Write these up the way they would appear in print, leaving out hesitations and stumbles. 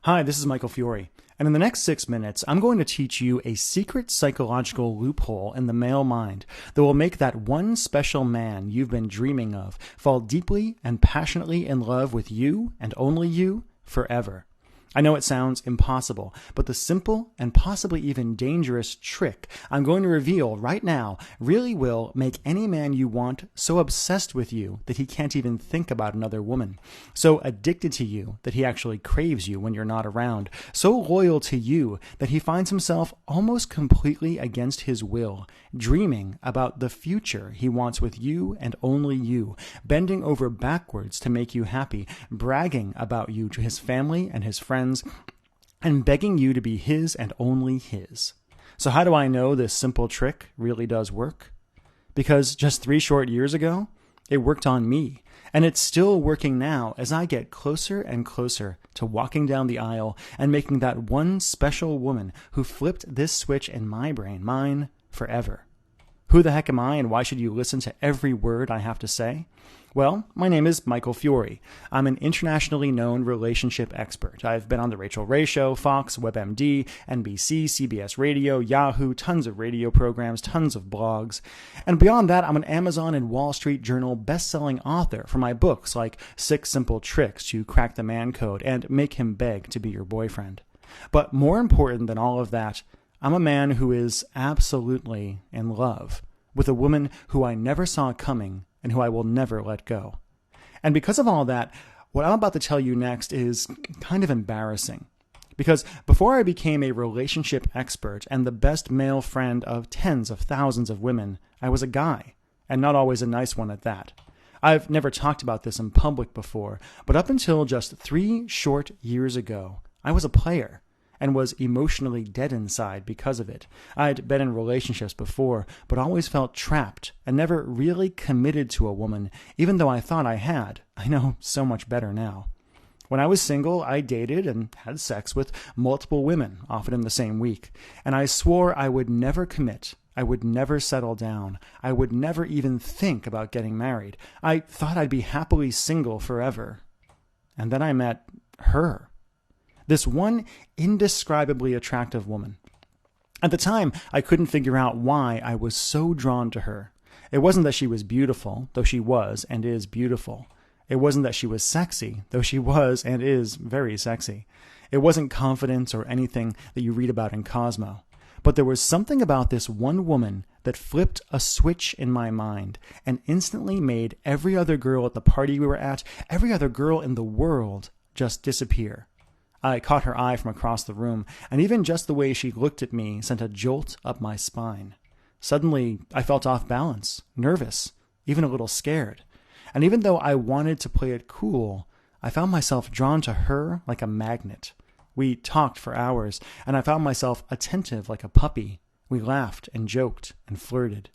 Hi, this is Michael Fiore, and in the next 6 minutes, I'm going to teach you a secret psychological loophole in the male mind that will make that one special man you've been dreaming of fall deeply and passionately in love with you and only you forever. I know it sounds impossible, but the simple and possibly even dangerous trick I'm going to reveal right now really will make any man you want so obsessed with you that he can't even think about another woman, so addicted to you that he actually craves you when you're not around, so loyal to you that he finds himself almost completely against his will, dreaming about the future he wants with you and only you, bending over backwards to make you happy, bragging about you to his family and his friends, and begging you to be his and only his. So how do I know this simple trick really does work? Because just 3 short years ago, it worked on me, and it's still working now as I get closer and closer to walking down the aisle and making that one special woman who flipped this switch in my brain mine forever. Who the heck am I, and why should you listen to every word I have to say? Well, my name is Michael Fiore. I'm an internationally known relationship expert. I've been on The Rachel Ray Show, Fox, WebMD, NBC, CBS Radio, Yahoo, tons of radio programs, tons of blogs. And beyond that, I'm an Amazon and Wall Street Journal best-selling author for my books like 6 Simple Tricks to Crack the Man Code and Make Him Beg to Be Your Boyfriend. But more important than all of that, I'm a man who is absolutely in love with a woman who I never saw coming and who I will never let go. And because of all that, what I'm about to tell you next is kind of embarrassing. Because before I became a relationship expert and the best male friend of tens of thousands of women, I was a guy, and not always a nice one at that. I've never talked about this in public before, but up until just 3 short years ago, I was a player and was emotionally dead inside because of it. I'd been in relationships before, but always felt trapped and never really committed to a woman, even though I thought I had. I know so much better now. When I was single, I dated and had sex with multiple women, often in the same week, and I swore I would never commit. I would never settle down. I would never even think about getting married. I thought I'd be happily single forever. And then I met her. This one indescribably attractive woman. At the time, I couldn't figure out why I was so drawn to her. It wasn't that she was beautiful, though she was and is beautiful. It wasn't that she was sexy, though she was and is very sexy. It wasn't confidence or anything that you read about in Cosmo. But there was something about this one woman that flipped a switch in my mind and instantly made every other girl at the party we were at, every other girl in the world, just disappear. I caught her eye from across the room, and even just the way she looked at me sent a jolt up my spine. Suddenly, I felt off balance, nervous, even a little scared. And even though I wanted to play it cool, I found myself drawn to her like a magnet. We talked for hours, and I found myself attentive like a puppy. We laughed and joked and flirted.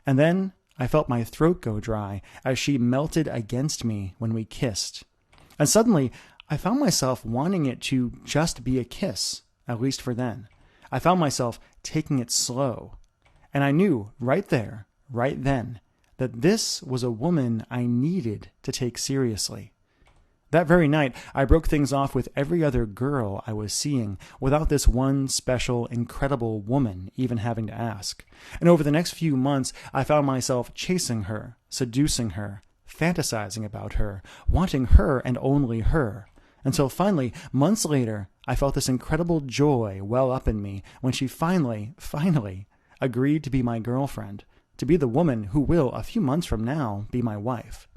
And then I felt my throat go dry as she melted against me when we kissed. And suddenly, I found myself wanting it to just be a kiss, at least for then. I found myself taking it slow. And I knew right there, right then, that this was a woman I needed to take seriously. That very night, I broke things off with every other girl I was seeing without this one special, incredible woman even having to ask. And over the next few months, I found myself chasing her, seducing her, fantasizing about her, wanting her and only her. Until finally, months later, I felt this incredible joy well up in me when she finally agreed to be my girlfriend, to be the woman who will, a few months from now, be my wife.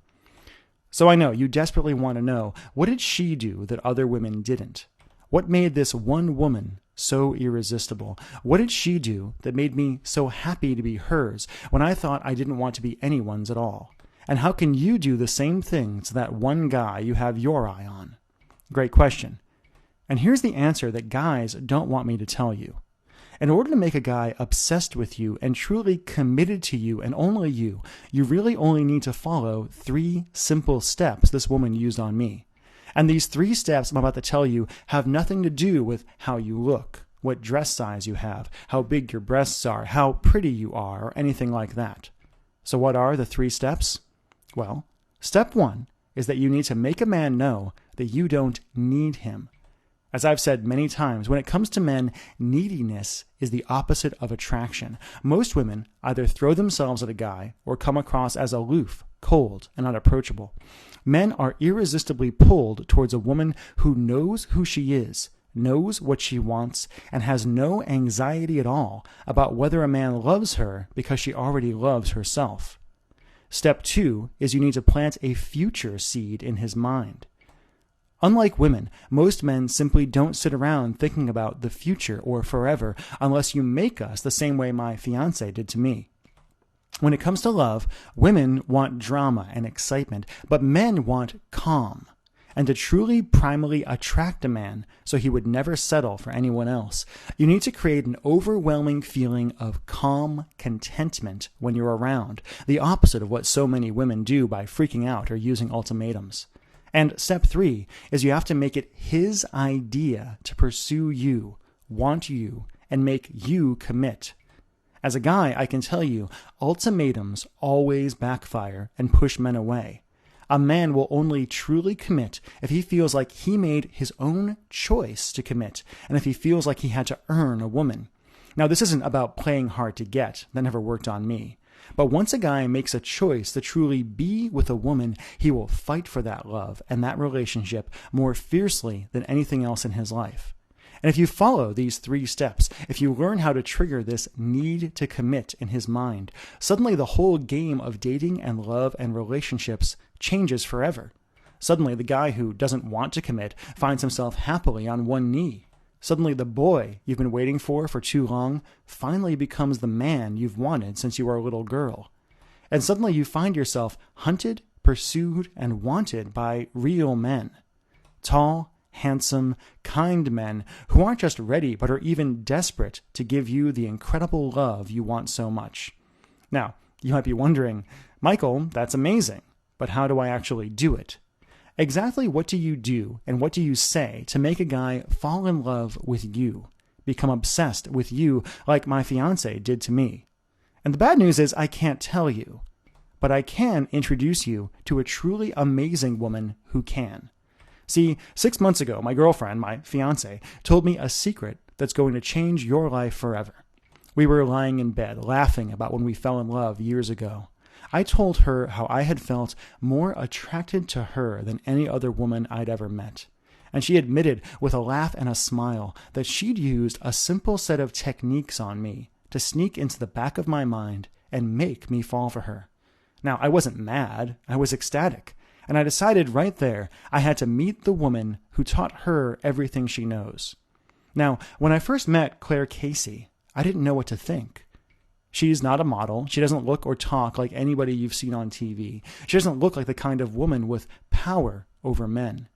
So I know you desperately want to know, what did she do that other women didn't? What made this one woman so irresistible? What did she do that made me so happy to be hers when I thought I didn't want to be anyone's at all? And how can you do the same thing to that one guy you have your eye on? Great question. And here's the answer that guys don't want me to tell you. In order to make a guy obsessed with you and truly committed to you and only you really only need to follow 3 simple steps this woman used on me. And these 3 steps I'm about to tell you have nothing to do with how you look, what dress size you have, how big your breasts are, how pretty you are, or anything like that. So what are the 3 steps? Well, step 1 is that you need to make a man know that you don't need him. As I've said many times, when it comes to men, neediness is the opposite of attraction. Most women either throw themselves at a guy or come across as aloof, cold, and unapproachable. Men are irresistibly pulled towards a woman who knows who she is, knows what she wants, and has no anxiety at all about whether a man loves her because she already loves herself. Step 2 is you need to plant a future seed in his mind. Unlike women, most men simply don't sit around thinking about the future or forever unless you make us the same way my fiance did to me. When it comes to love, women want drama and excitement, but men want calm. And to truly primally attract a man so he would never settle for anyone else, you need to create an overwhelming feeling of calm contentment when you're around, the opposite of what so many women do by freaking out or using ultimatums. And step 3 is you have to make it his idea to pursue you, want you, and make you commit. As a guy, I can tell you, ultimatums always backfire and push men away. A man will only truly commit if he feels like he made his own choice to commit, and if he feels like he had to earn a woman. Now, this isn't about playing hard to get. That never worked on me. But once a guy makes a choice to truly be with a woman, he will fight for that love and that relationship more fiercely than anything else in his life. And if you follow these 3 steps, if you learn how to trigger this need to commit in his mind, suddenly the whole game of dating and love and relationships changes forever. Suddenly the guy who doesn't want to commit finds himself happily on one knee. Suddenly the boy you've been waiting for too long finally becomes the man you've wanted since you were a little girl. And suddenly you find yourself hunted, pursued, and wanted by real men. Tall, handsome, kind men who aren't just ready but are even desperate to give you the incredible love you want so much. Now, you might be wondering, Michael, that's amazing, but how do I actually do it? Exactly what do you do and what do you say to make a guy fall in love with you, become obsessed with you like my fiance did to me? And the bad news is I can't tell you, but I can introduce you to a truly amazing woman who can. See, 6 months ago, my girlfriend, my fiance, told me a secret that's going to change your life forever. We were lying in bed, laughing about when we fell in love years ago. I told her how I had felt more attracted to her than any other woman I'd ever met. And she admitted with a laugh and a smile that she'd used a simple set of techniques on me to sneak into the back of my mind and make me fall for her. Now, I wasn't mad, I was ecstatic. And I decided right there I had to meet the woman who taught her everything she knows. Now, when I first met Claire Casey, I didn't know what to think. She's not a model. She doesn't look or talk like anybody you've seen on TV. She doesn't look like the kind of woman with power over men.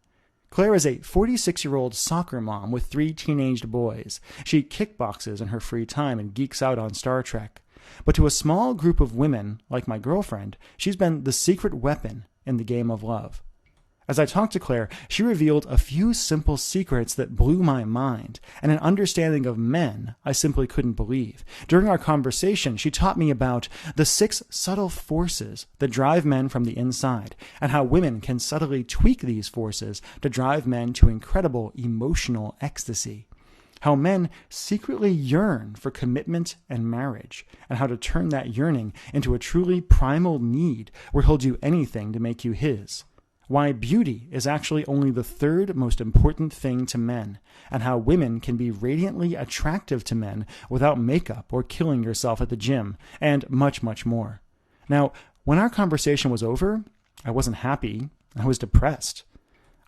Claire is a 46-year-old soccer mom with 3 teenaged boys. She kickboxes in her free time and geeks out on Star Trek. But to a small group of women, like my girlfriend, she's been the secret weapon in the game of love. As I talked to Claire, she revealed a few simple secrets that blew my mind, and an understanding of men I simply couldn't believe. During our conversation, she taught me about the 6 subtle forces that drive men from the inside, and how women can subtly tweak these forces to drive men to incredible emotional ecstasy. How men secretly yearn for commitment and marriage, and how to turn that yearning into a truly primal need where he'll do anything to make you his. Why beauty is actually only the 3rd most important thing to men, and how women can be radiantly attractive to men without makeup or killing yourself at the gym, and much, much more. Now, when our conversation was over, I wasn't happy. I was depressed.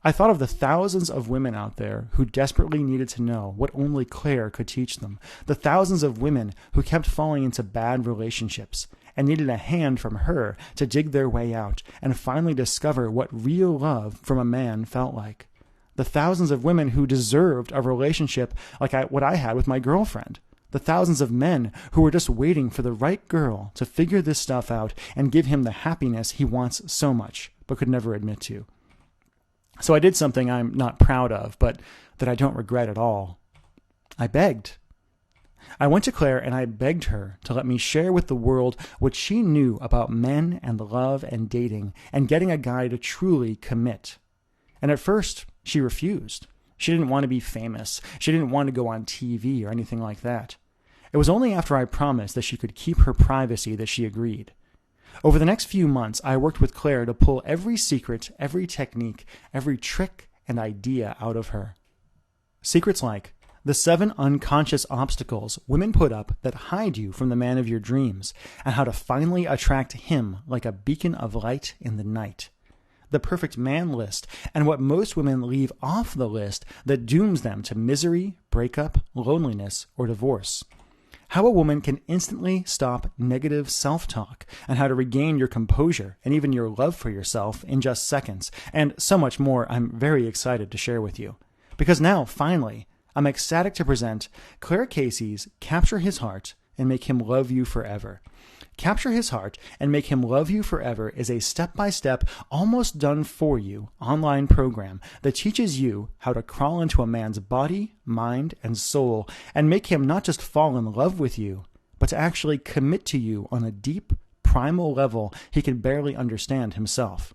I thought of the thousands of women out there who desperately needed to know what only Claire could teach them, the thousands of women who kept falling into bad relationships and needed a hand from her to dig their way out and finally discover what real love from a man felt like. The thousands of women who deserved a relationship like what I had with my girlfriend. The thousands of men who were just waiting for the right girl to figure this stuff out and give him the happiness he wants so much, but could never admit to. So I did something I'm not proud of, but that I don't regret at all. I begged. I went to Claire and I begged her to let me share with the world what she knew about men and love and dating and getting a guy to truly commit. And at first, she refused. She didn't want to be famous. She didn't want to go on TV or anything like that. It was only after I promised that she could keep her privacy that she agreed. Over the next few months, I worked with Claire to pull every secret, every technique, every trick and idea out of her. Secrets like the 7 unconscious obstacles women put up that hide you from the man of your dreams, and how to finally attract him like a beacon of light in the night. The perfect man list, and what most women leave off the list that dooms them to misery, breakup, loneliness, or divorce. How a woman can instantly stop negative self-talk, and how to regain your composure and even your love for yourself in just seconds, and so much more I'm very excited to share with you. Because now, finally, I'm ecstatic to present Claire Casey's Capture His Heart and Make Him Love You Forever. Capture His Heart and Make Him Love You Forever is a step-by-step, almost done-for-you online program that teaches you how to crawl into a man's body, mind, and soul and make him not just fall in love with you, but to actually commit to you on a deep, primal level he can barely understand himself.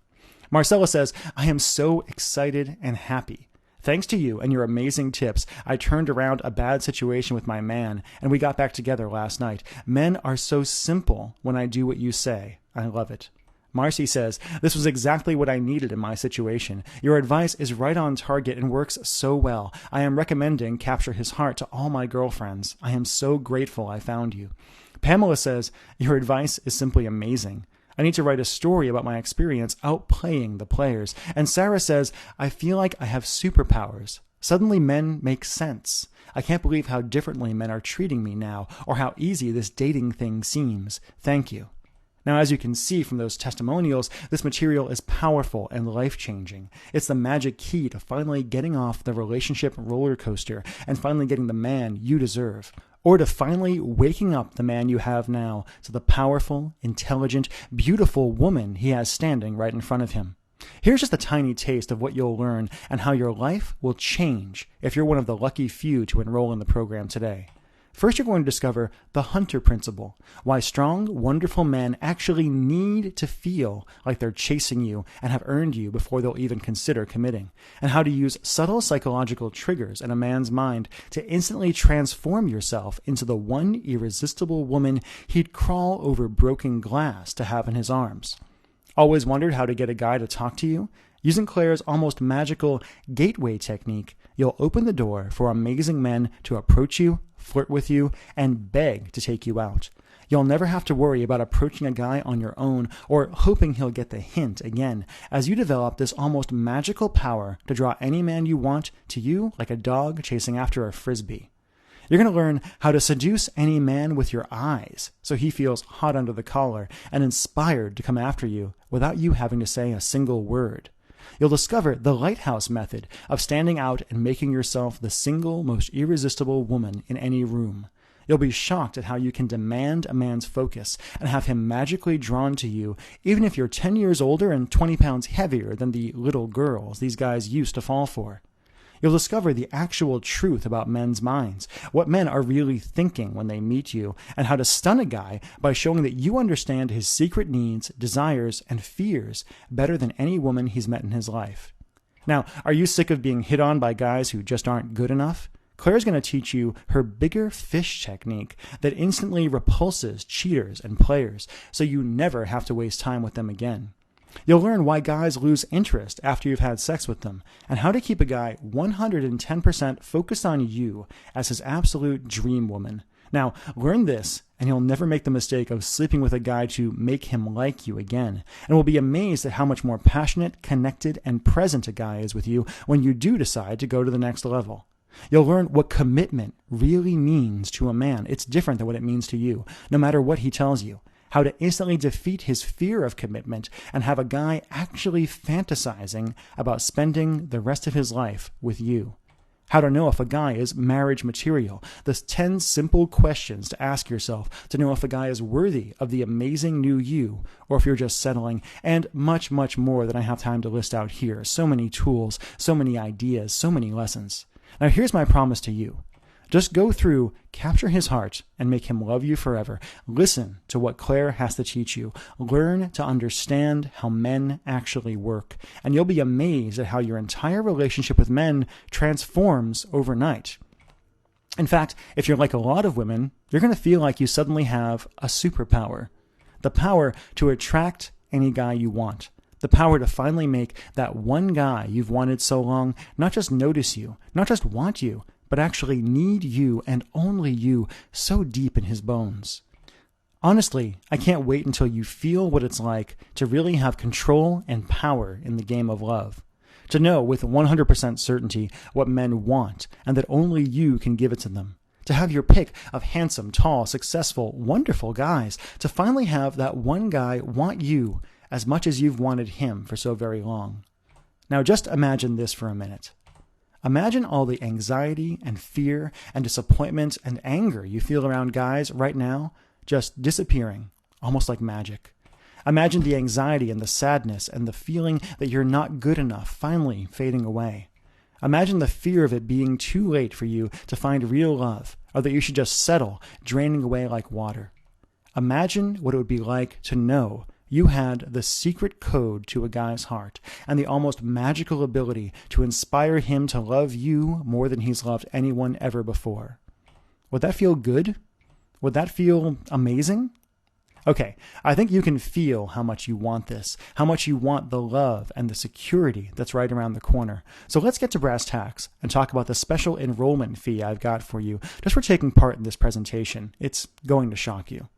Marcella says, "I am so excited and happy. Thanks to you and your amazing tips, I turned around a bad situation with my man, and we got back together last night. Men are so simple when I do what you say. I love it." Marcy says, "This was exactly what I needed in my situation. Your advice is right on target and works so well. I am recommending Capture His Heart to all my girlfriends. I am so grateful I found you." Pamela says, "Your advice is simply amazing. I need to write a story about my experience outplaying the players." And Sarah says, "I feel like I have superpowers. Suddenly men make sense. I can't believe how differently men are treating me now, or how easy this dating thing seems. Thank you." Now, as you can see from those testimonials, this material is powerful and life-changing. It's the magic key to finally getting off the relationship roller coaster and finally getting the man you deserve. Or to finally waking up the man you have now to the powerful, intelligent, beautiful woman he has standing right in front of him. Here's just a tiny taste of what you'll learn and how your life will change if you're one of the lucky few to enroll in the program today. First, you're going to discover the Hunter Principle, why strong, wonderful men actually need to feel like they're chasing you and have earned you before they'll even consider committing, and how to use subtle psychological triggers in a man's mind to instantly transform yourself into the one irresistible woman he'd crawl over broken glass to have in his arms. Always wondered how to get a guy to talk to you? Using Claire's almost magical gateway technique, you'll open the door for amazing men to approach you, flirt with you, and beg to take you out. You'll never have to worry about approaching a guy on your own or hoping he'll get the hint again, as you develop this almost magical power to draw any man you want to you like a dog chasing after a frisbee. You're going to learn how to seduce any man with your eyes so he feels hot under the collar and inspired to come after you without you having to say a single word. You'll discover the lighthouse method of standing out and making yourself the single most irresistible woman in any room. You'll be shocked at how you can demand a man's focus and have him magically drawn to you, even if you're 10 years older and 20 pounds heavier than the little girls these guys used to fall for. You'll discover the actual truth about men's minds, what men are really thinking when they meet you, and how to stun a guy by showing that you understand his secret needs, desires, and fears better than any woman he's met in his life. Now, are you sick of being hit on by guys who just aren't good enough? Claire's going to teach you her bigger fish technique that instantly repulses cheaters and players, so you never have to waste time with them again. You'll learn why guys lose interest after you've had sex with them, and how to keep a guy 110% focused on you as his absolute dream woman. Now, learn this, and you'll never make the mistake of sleeping with a guy to make him like you again, and will be amazed at how much more passionate, connected, and present a guy is with you when you do decide to go to the next level. You'll learn what commitment really means to a man. It's different than what it means to you, no matter what he tells you. How to instantly defeat his fear of commitment and have a guy actually fantasizing about spending the rest of his life with you. How to know if a guy is marriage material. The 10 simple questions to ask yourself to know if a guy is worthy of the amazing new you, or if you're just settling, and much, much more than I have time to list out here. So many tools, so many ideas, so many lessons. Now here's my promise to you. Just go through, capture his heart, and make him love you forever. Listen to what Claire has to teach you. Learn to understand how men actually work. And you'll be amazed at how your entire relationship with men transforms overnight. In fact, if you're like a lot of women, you're going to feel like you suddenly have a superpower. The power to attract any guy you want. The power to finally make that one guy you've wanted so long not just notice you, not just want you, but actually need you and only you so deep in his bones. Honestly, I can't wait until you feel what it's like to really have control and power in the game of love. To know with 100% certainty what men want and that only you can give it to them. To have your pick of handsome, tall, successful, wonderful guys. To finally have that one guy want you as much as you've wanted him for so very long. Now just imagine this for a minute. Imagine all the anxiety and fear and disappointment and anger you feel around guys right now just disappearing, almost like magic. Imagine the anxiety and the sadness and the feeling that you're not good enough finally fading away. Imagine the fear of it being too late for you to find real love, or that you should just settle, draining away like water. Imagine what it would be like to know you had the secret code to a guy's heart and the almost magical ability to inspire him to love you more than he's loved anyone ever before. Would that feel good? Would that feel amazing? Okay, I think you can feel how much you want this, how much you want the love and the security that's right around the corner. So let's get to brass tacks and talk about the special enrollment fee I've got for you just for taking part in this presentation. It's going to shock you.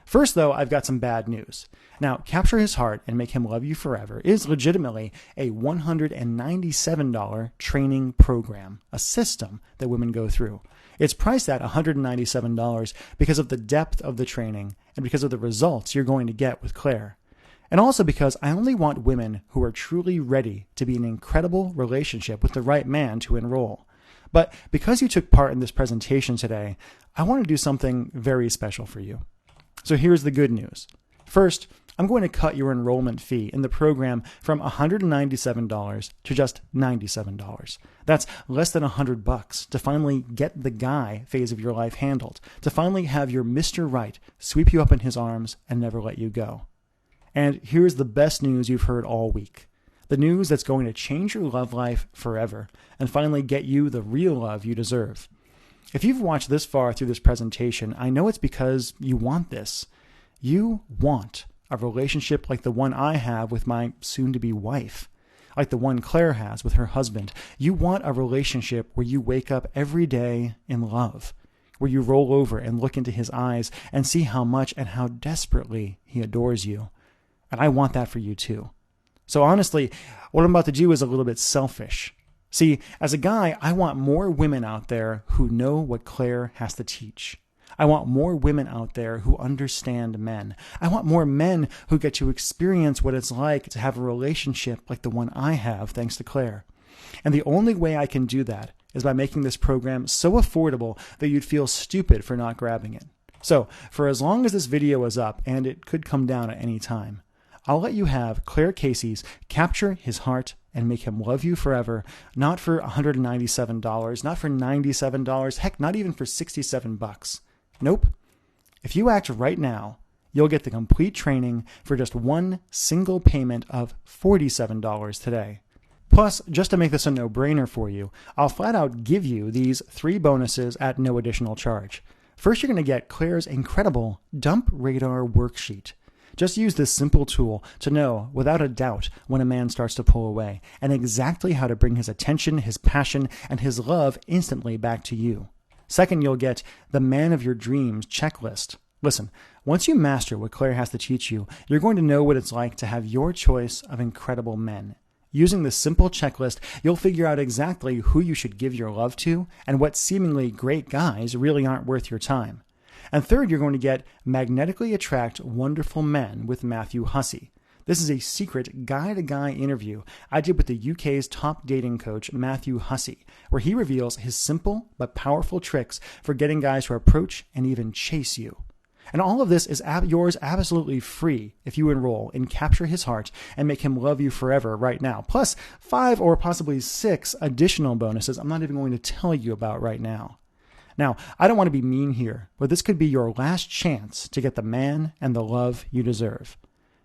First, though, I've got some bad news. Now, Capture His Heart and Make Him Love You Forever is legitimately a $197 training program, a system that women go through. It's priced at $197 because of the depth of the training and because of the results you're going to get with Claire. And also because I only want women who are truly ready to be in an incredible relationship with the right man to enroll. But because you took part in this presentation today, I want to do something very special for you. So here's the good news. First, I'm going to cut your enrollment fee in the program from $197 to just $97. That's less than $100 to finally get the guy phase of your life handled, to finally have your Mr. Right sweep you up in his arms and never let you go. And here's the best news you've heard all week. The news that's going to change your love life forever and finally get you the real love you deserve. If you've watched this far through this presentation, I know it's because you want this. You want a relationship like the one I have with my soon-to-be wife, like the one Claire has with her husband. You want a relationship where you wake up every day in love, where you roll over and look into his eyes and see how much and how desperately he adores you. And I want that for you too. So honestly, what I'm about to do is a little bit selfish. See, as a guy, I want more women out there who know what Claire has to teach. I want more women out there who understand men. I want more men who get to experience what it's like to have a relationship like the one I have, thanks to Claire. And the only way I can do that is by making this program so affordable that you'd feel stupid for not grabbing it. So, for as long as this video is up, and it could come down at any time, I'll let you have Claire Casey's Capture His Heart and Make Him Love You Forever, not for $197, not for $97, heck, not even for $67. Nope. If you act right now, you'll get the complete training for just one single payment of $47 today. Plus, just to make this a no-brainer for you, I'll flat out give you these 3 bonuses at no additional charge. First, you're going to get Claire's incredible Dump Radar worksheet. Just use this simple tool to know, without a doubt, when a man starts to pull away, and exactly how to bring his attention, his passion, and his love instantly back to you. Second, you'll get the Man of Your Dreams checklist. Listen, once you master what Claire has to teach you, you're going to know what it's like to have your choice of incredible men. Using this simple checklist, you'll figure out exactly who you should give your love to and what seemingly great guys really aren't worth your time. And third, you're going to get Magnetically Attract Wonderful Men with Matthew Hussey. This is a secret guy-to-guy interview I did with the UK's top dating coach, Matthew Hussey, where he reveals his simple but powerful tricks for getting guys to approach and even chase you. And all of this is yours absolutely free if you enroll in Capture His Heart and Make Him Love You Forever right now, plus 5 or possibly 6 additional bonuses I'm not even going to tell you about right now. Now, I don't want to be mean here, but this could be your last chance to get the man and the love you deserve.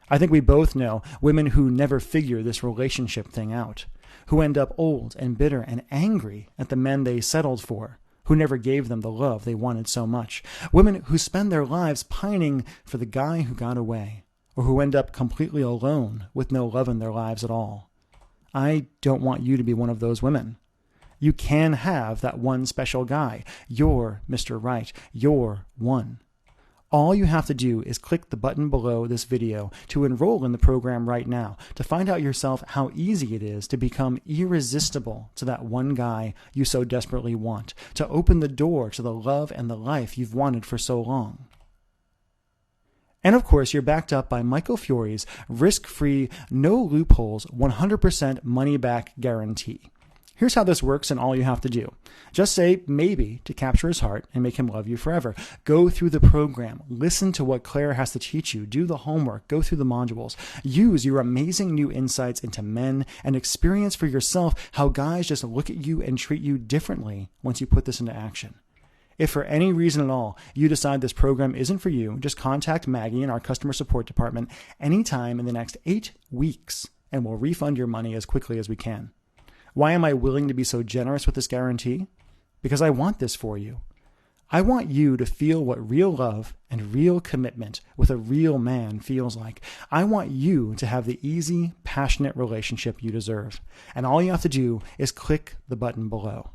I think we both know women who never figure this relationship thing out, who end up old and bitter and angry at the men they settled for, who never gave them the love they wanted so much, women who spend their lives pining for the guy who got away, or who end up completely alone with no love in their lives at all. I don't want you to be one of those women. You can have that one special guy. You're Mr. Right. You're one. All you have to do is click the button below this video to enroll in the program right now, to find out yourself how easy it is to become irresistible to that one guy you so desperately want, to open the door to the love and the life you've wanted for so long. And of course, you're backed up by Michael Fiore's risk-free, no loopholes, 100% money-back guarantee. Here's how this works and all you have to do. Just say maybe to capture his heart and make him love you forever. Go through the program. Listen to what Claire has to teach you. Do the homework. Go through the modules. Use your amazing new insights into men and experience for yourself how guys just look at you and treat you differently once you put this into action. If for any reason at all you decide this program isn't for you, just contact Maggie in our customer support department anytime in the next 8 weeks and we'll refund your money as quickly as we can. Why am I willing to be so generous with this guarantee? Because I want this for you. I want you to feel what real love and real commitment with a real man feels like. I want you to have the easy, passionate relationship you deserve. And all you have to do is click the button below.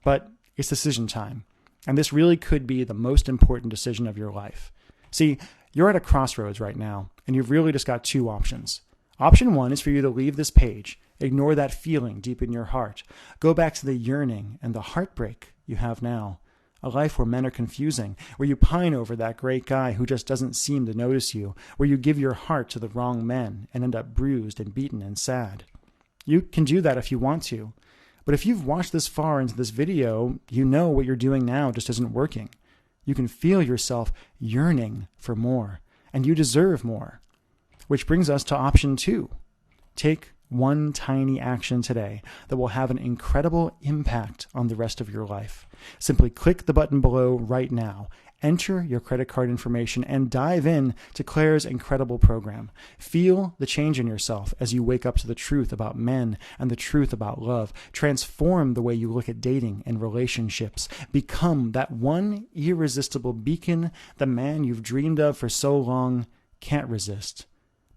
But it's decision time. And this really could be the most important decision of your life. See, you're at a crossroads right now, and you've really just got 2 options. Option 1 is for you to leave this page. Ignore that feeling deep in your heart. Go back to the yearning and the heartbreak you have now. A life where men are confusing, where you pine over that great guy who just doesn't seem to notice you, where you give your heart to the wrong men and end up bruised and beaten and sad. You can do that if you want to. But if you've watched this far into this video, you know what you're doing now just isn't working. You can feel yourself yearning for more, and you deserve more. Which brings us to option 2. Take one tiny action today that will have an incredible impact on the rest of your life. Simply click the button below right now, enter your credit card information, and dive in to Claire's incredible program. Feel the change in yourself as you wake up to the truth about men and the truth about love. Transform the way you look at dating and relationships. Become that one irresistible beacon the man you've dreamed of for so long can't resist.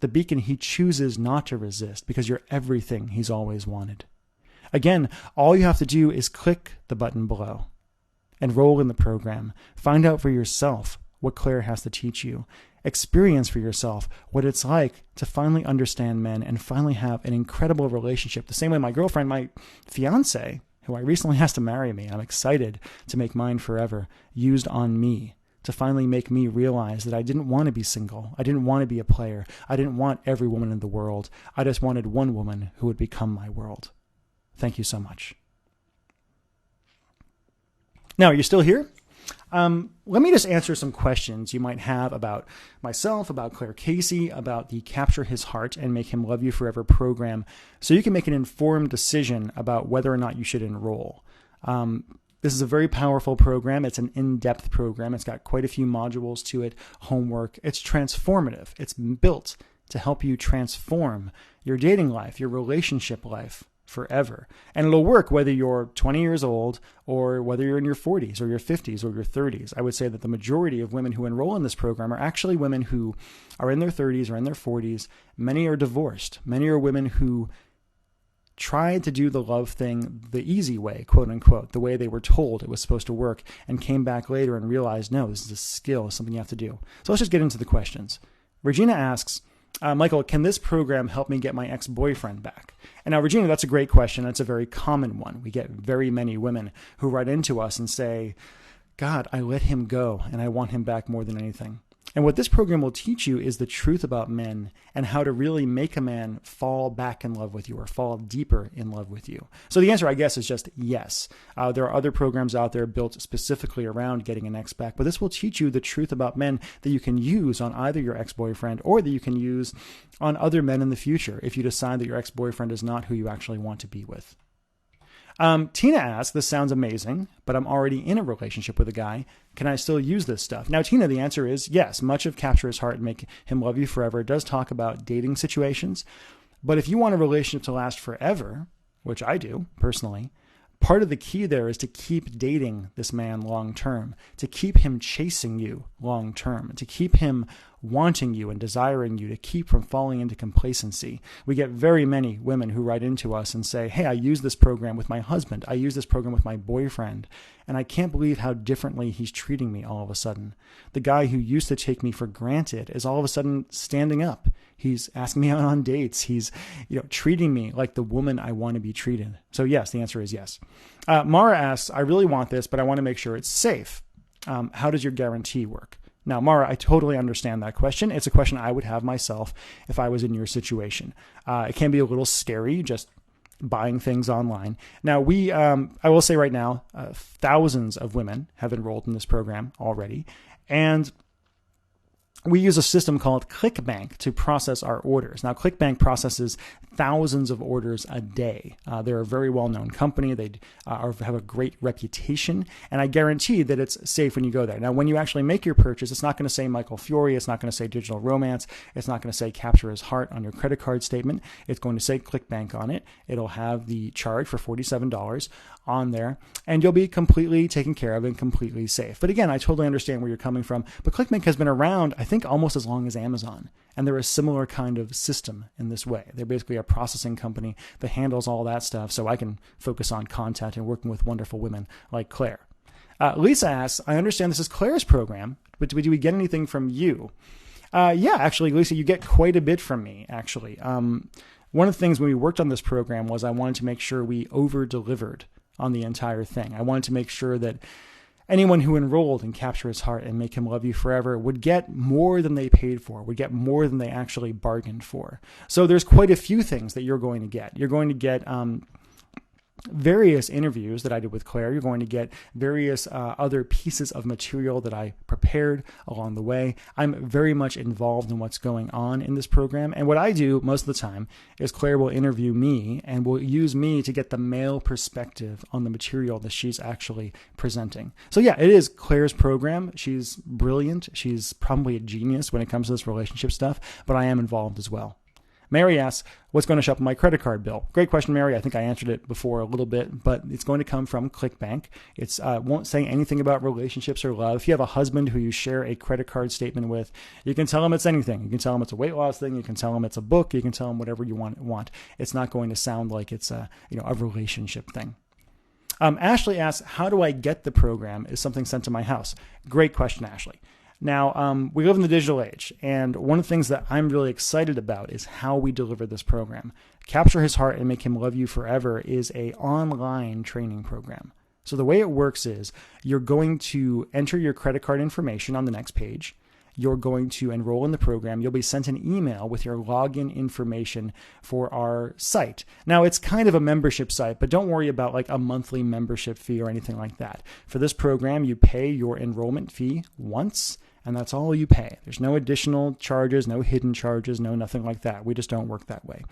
The beacon he chooses not to resist because you're everything he's always wanted. Again, all you have to do is click the button below. Enroll in the program. Find out for yourself what Claire has to teach you. Experience for yourself what it's like to finally understand men and finally have an incredible relationship. The same way my girlfriend, my fiance, who I recently asked to marry me, I'm excited to make mine forever, used on me. To finally make me realize that I didn't want to be single. I didn't want to be a player. I didn't want every woman in the world. I just wanted one woman who would become my world. Thank you so much. Now, are you still here? Let me just answer some questions you might have about myself, about Claire Casey, about the Capture His Heart and Make Him Love You Forever program, so you can make an informed decision about whether or not you should enroll. This is a very powerful program. It's an in-depth program. It's got quite a few modules to it, homework. It's transformative. It's built to help you transform your dating life, your relationship life forever. And it'll work whether you're 20 years old or whether you're in your 40s or your 50s or your 30s. I would say that the majority of women who enroll in this program are actually women who are in their 30s or in their 40s. Many are divorced. Many are women who tried to do the love thing the easy way, quote unquote, the way they were told it was supposed to work, and came back later and realized, no, this is a skill, something you have to do. So let's just get into the questions. Regina asks, Michael, can this program help me get my ex-boyfriend back? And now, Regina, that's a great question. It's a very common one. We get very many women who write into us and say, God, I let him go and I want him back more than anything. And what this program will teach you is the truth about men and how to really make a man fall back in love with you or fall deeper in love with you. So the answer, I guess, is just yes. There are other programs out there built specifically around getting an ex back, but this will teach you the truth about men that you can use on either your ex-boyfriend or that you can use on other men in the future if you decide that your ex-boyfriend is not who you actually want to be with. Tina asks, this sounds amazing, but I'm already in a relationship with a guy. Can I still use this stuff? Now, Tina, the answer is yes. Much of Capture His Heart and Make Him Love You Forever does talk about dating situations. But if you want a relationship to last forever, which I do personally, part of the key there is to keep dating this man long term, to keep him chasing you long term, to keep him wanting you and desiring you, to keep from falling into complacency. We get very many women who write into us and say, hey, I use this program with my husband. I use this program with my boyfriend, and I can't believe how differently he's treating me all of a sudden. The guy who used to take me for granted is all of a sudden standing up. He's asking me out on dates. He's, treating me like the woman I want to be treated. So yes, the answer is yes. Mara asks, I really want this, but I want to make sure it's safe. How does your guarantee work? Now, Mara, I totally understand that question. It's a question I would have myself if I was in your situation. It can be a little scary just buying things online. Now, I will say right now, thousands of women have enrolled in this program already. And we use a system called ClickBank to process our orders. Now, ClickBank processes thousands of orders a day. They're a very well-known company. They have a great reputation, and I guarantee that it's safe when you go there. Now, when you actually make your purchase, it's not going to say Michael Fiore. It's not going to say Digital Romance. It's not going to say Capture His Heart on your credit card statement. It's going to say ClickBank on it. It'll have the charge for $47 on there, and you'll be completely taken care of and completely safe. But again, I totally understand where you're coming from. But ClickBank has been around, I think, almost as long as Amazon. And they're a similar kind of system in this way. They're basically a processing company that handles all that stuff so I can focus on content and working with wonderful women like Claire. Lisa asks, I understand this is Claire's program, but do we get anything from you? Yeah, actually, Lisa, you get quite a bit from me, actually. One of the things when we worked on this program was I wanted to make sure we over-delivered on the entire thing. I wanted to make sure that anyone who enrolled in Capture His Heart and Make Him Love You Forever would get more than they paid for, would get more than they actually bargained for. So there's quite a few things that you're going to get. You're going to get various interviews that I did with Claire. You're going to get various other pieces of material that I prepared along the way. I'm very much involved in what's going on in this program. And what I do most of the time is Claire will interview me and will use me to get the male perspective on the material that she's actually presenting. So yeah, it is Claire's program. She's brilliant. She's probably a genius when it comes to this relationship stuff, but I am involved as well. Mary asks, what's going to show up on my credit card bill? Great question, Mary. I think I answered it before a little bit, but it's going to come from ClickBank. It won't say anything about relationships or love. If you have a husband who you share a credit card statement with, you can tell him it's anything. You can tell him it's a weight loss thing. You can tell him it's a book. You can tell him whatever you want. It's not going to sound like it's a relationship thing. Ashley asks, how do I get the program? Is something sent to my house? Great question, Ashley. Now, we live in the digital age, and one of the things that I'm really excited about is how we deliver this program. Capture His Heart and Make Him Love You Forever is an online training program. So the way it works is you're going to enter your credit card information on the next page. You're going to enroll in the program. You'll be sent an email with your login information for our site. Now, it's kind of a membership site, but don't worry about like a monthly membership fee or anything like that. For this program, you pay your enrollment fee once, and that's all you pay. There's no additional charges, no hidden charges, no nothing like that. We just don't work that way.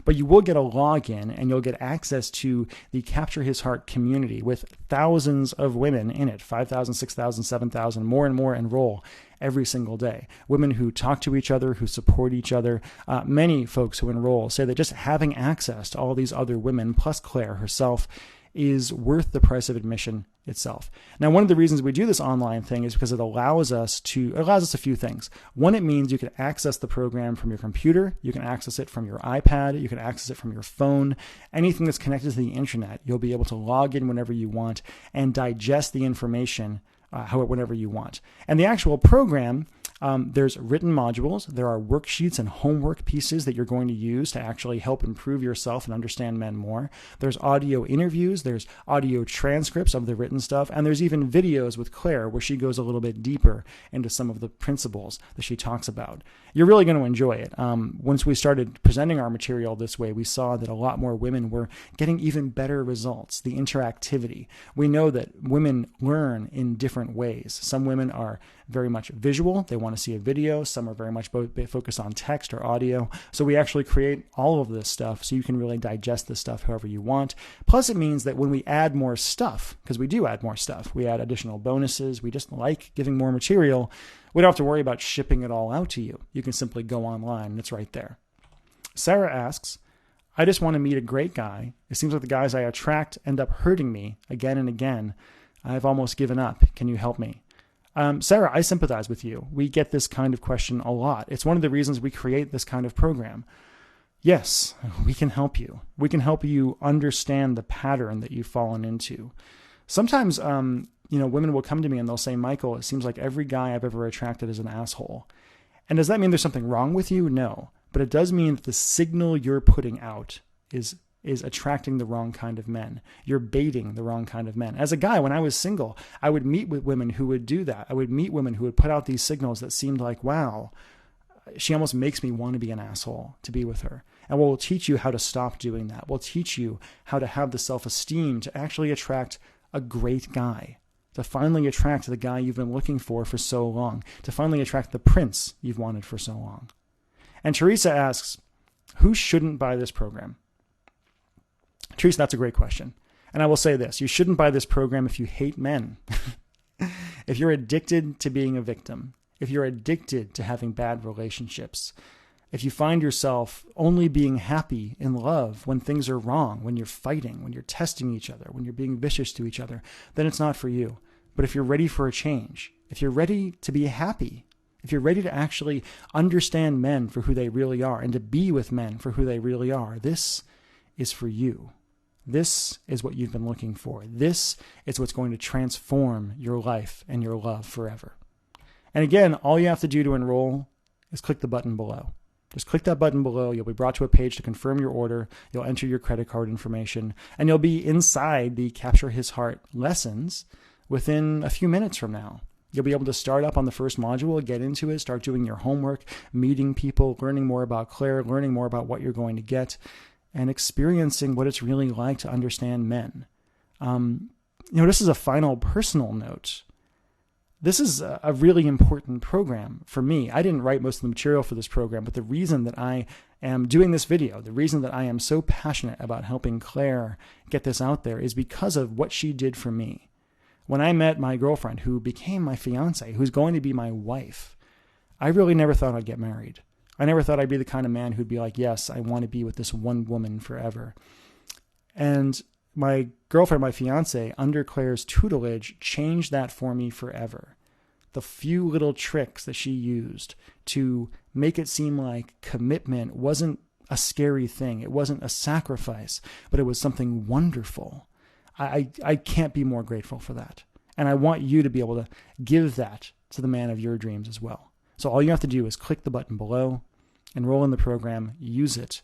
But you will get a login, and you'll get access to the Capture His Heart community with thousands of women in it, 5,000, 6,000, 7,000, more and more enroll every single day. Women who talk to each other, who support each other. Many folks who enroll say that just having access to all these other women, plus Claire herself, is worth the price of admission itself. Now, one of the reasons we do this online thing is because it allows us a few things. One, it means you can access the program from your computer, you can access it from your iPad, you can access it from your phone, anything that's connected to the internet. You'll be able to log in whenever you want and digest the information whenever you want. And the actual program, there's written modules, there are worksheets and homework pieces that you're going to use to actually help improve yourself and understand men more. There's audio interviews, there's audio transcripts of the written stuff, and there's even videos with Claire where she goes a little bit deeper into some of the principles that she talks about. You're really going to enjoy it. Once we started presenting our material this way, we saw that a lot more women were getting even better results, the interactivity. We know that women learn in different ways. Some women are very much visual. They want want to see a video. Some are very much focused on text or audio. So we actually create all of this stuff so you can really digest this stuff however you want. Plus, it means that when we add more stuff, because we do add more stuff, we add additional bonuses, we just like giving more material, we don't have to worry about shipping it all out to you. You can simply go online and it's right there. Sarah asks, I just want to meet a great guy. It seems like the guys I attract end up hurting me again and again. I've almost given up. Can you help me? Sarah, I sympathize with you. We get this kind of question a lot. It's one of the reasons we create this kind of program. Yes, we can help you. We can help you understand the pattern that you've fallen into. Sometimes, women will come to me and they'll say, Michael, it seems like every guy I've ever attracted is an asshole. And does that mean there's something wrong with you? No. But it does mean that the signal you're putting out is attracting the wrong kind of men. You're baiting the wrong kind of men. As a guy, when I was single, I would meet with women who would do that. I would meet women who would put out these signals that seemed like, wow, she almost makes me want to be an asshole to be with her. And we'll teach you how to stop doing that. We'll teach you how to have the self-esteem to actually attract a great guy, to finally attract the guy you've been looking for so long, to finally attract the prince you've wanted for so long. And Teresa asks, who shouldn't buy this program? Teresa, that's a great question. And I will say this, you shouldn't buy this program if you hate men. If you're addicted to being a victim, if you're addicted to having bad relationships, if you find yourself only being happy in love when things are wrong, when you're fighting, when you're testing each other, when you're being vicious to each other, then it's not for you. But if you're ready for a change, if you're ready to be happy, if you're ready to actually understand men for who they really are and to be with men for who they really are, this is for you. This is what you've been looking for. This is what's going to transform your life and your love forever. And again, all you have to do to enroll is click the button below. Just click that button below. You'll be brought to a page to confirm your order. You'll enter your credit card information, and you'll be inside the Capture His Heart lessons within a few minutes from now. You'll be able to start up on the first module, get into it, start doing your homework, meeting people, learning more about Claire, learning more about what you're going to get, and experiencing what it's really like to understand men. This is a final personal note. This is a really important program for me. I didn't write most of the material for this program, but the reason that I am doing this video, the reason that I am so passionate about helping Claire get this out there is because of what she did for me. When I met my girlfriend, who became my fiance, who's going to be my wife, I really never thought I'd get married. I never thought I'd be the kind of man who'd be like, yes, I want to be with this one woman forever. And my girlfriend, my fiance, under Claire's tutelage, changed that for me forever. The few little tricks that she used to make it seem like commitment wasn't a scary thing. It wasn't a sacrifice, but it was something wonderful. I can't be more grateful for that. And I want you to be able to give that to the man of your dreams as well. So all you have to do is click the button below, enroll in the program, use it.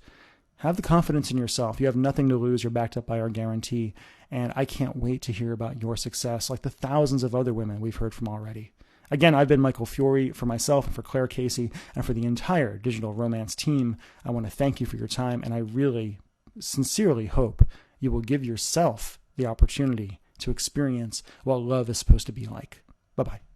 Have the confidence in yourself. You have nothing to lose. You're backed up by our guarantee. And I can't wait to hear about your success, like the thousands of other women we've heard from already. Again, I've been Michael Fiore. For myself and for Claire Casey and for the entire Digital Romance team, I want to thank you for your time. And I really, sincerely hope you will give yourself the opportunity to experience what love is supposed to be like. Bye-bye.